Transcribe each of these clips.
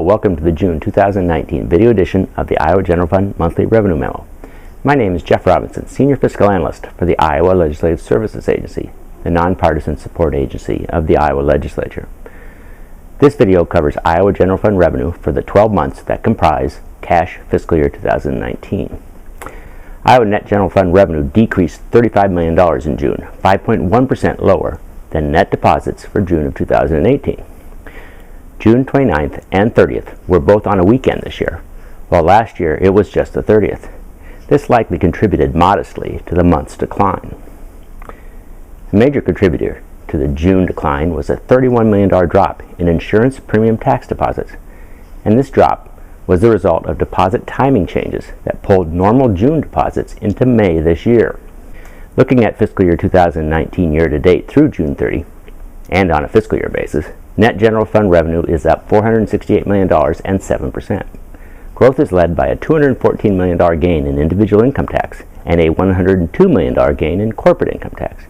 welcome to the June 2019 video edition of the Iowa General Fund Monthly Revenue Memo. My name is Jeff Robinson, Senior Fiscal Analyst for the Iowa Legislative Services Agency, the nonpartisan support agency of the Iowa Legislature. This video covers Iowa General Fund revenue for the 12 months that comprise cash fiscal year 2019. Iowa net general fund revenue decreased $35 million in June, 5.1% lower than net deposits for June of 2018. June 29th and 30th were both on a weekend this year, while last year it was just the 30th. This likely contributed modestly to the month's decline. A major contributor to the June decline was a $31 million drop in insurance premium tax deposits, and this drop was the result of deposit timing changes that pulled normal June deposits into May this year. Looking at fiscal year 2019 year-to-date through June 30, and on a fiscal year basis, net general fund revenue is up $468 million and 7%. Growth is led by a $214 million gain in individual income tax and a $102 million gain in corporate income tax.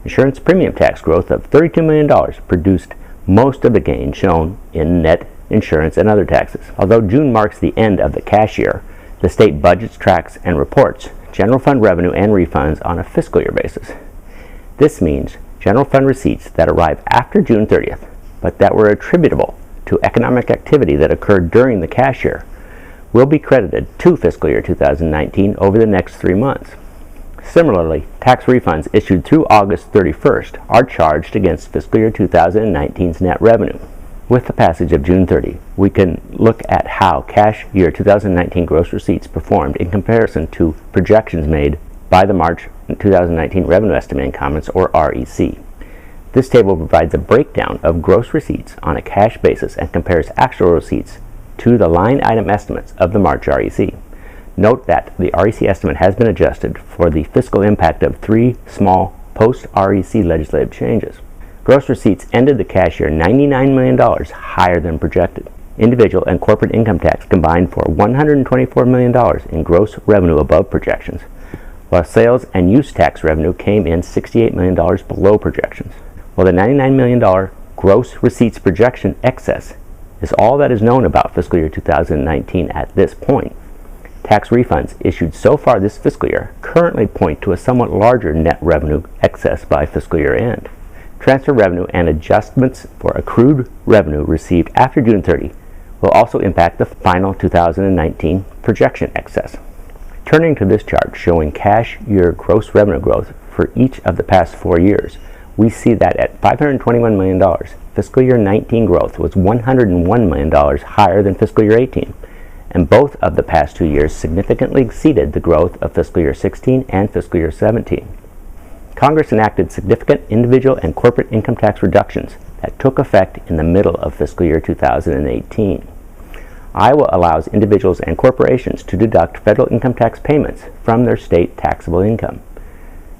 Insurance premium tax growth of $32 million produced most of the gain shown in net insurance and other taxes. Although June marks the end of the cash year, the state budgets, tracks, and reports general fund revenue and refunds on a fiscal year basis. This means general fund receipts that arrive after June 30th, but that were attributable to economic activity that occurred during the cash year, will be credited to fiscal year 2019 over the next 3 months. Similarly, tax refunds issued through August 31st are charged against fiscal year 2019's net revenue. With the passage of June 30, we can look at how cash year 2019 gross receipts performed in comparison to projections made by the March 2019 Revenue Estimating Comments, or REC. This table provides a breakdown of gross receipts on a cash basis and compares actual receipts to the line item estimates of the March REC. Note that the REC estimate has been adjusted for the fiscal impact of 3 small post-REC legislative changes. Gross receipts ended the cash year $99 million higher than projected. Individual and corporate income tax combined for $124 million in gross revenue above projections, while sales and use tax revenue came in $68 million below projections. While the $99 million gross receipts projection excess is all that is known about fiscal year 2019 at this point, tax refunds issued so far this fiscal year currently point to a somewhat larger net revenue excess by fiscal year end. Transfer revenue and adjustments for accrued revenue received after June 30 will also impact the final 2019 projection excess. Turning to this chart showing cash year gross revenue growth for each of the past 4 years, we see that at $521 million, fiscal year 19 growth was $101 million higher than fiscal year 18, and both of the past 2 years significantly exceeded the growth of fiscal year 16 and fiscal year 17. Congress enacted significant individual and corporate income tax reductions that took effect in the middle of fiscal year 2018. Iowa allows individuals and corporations to deduct federal income tax payments from their state taxable income.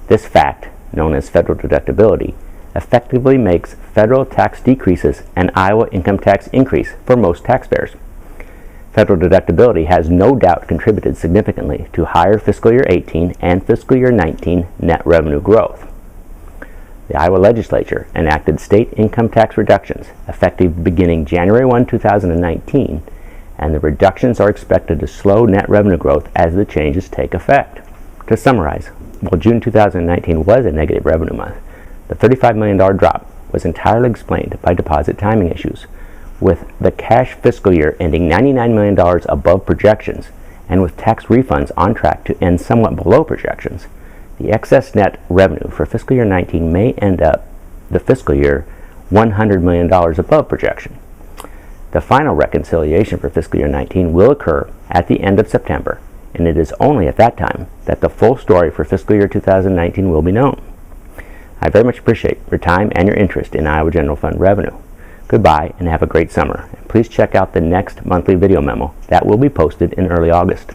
This fact, known as federal deductibility, effectively makes federal tax decreases an Iowa income tax increase for most taxpayers. Federal deductibility has no doubt contributed significantly to higher fiscal year 18 and fiscal year 19 net revenue growth. The Iowa Legislature enacted state income tax reductions effective beginning January 1, 2019, and the reductions are expected to slow net revenue growth as the changes take effect. To summarize, while June 2019 was a negative revenue month, the $35 million drop was entirely explained by deposit timing issues, with the cash fiscal year ending $99 million above projections and with tax refunds on track to end somewhat below projections. The excess net revenue for fiscal year 19 may end up the fiscal year $100 million above projection. The final reconciliation for fiscal year 19 will occur at the end of September, and it is only at that time that the full story for fiscal year 2019 will be known. I very much appreciate your time and your interest in Iowa General Fund revenue. Goodbye and have a great summer. And please check out the next monthly video memo that will be posted in early August.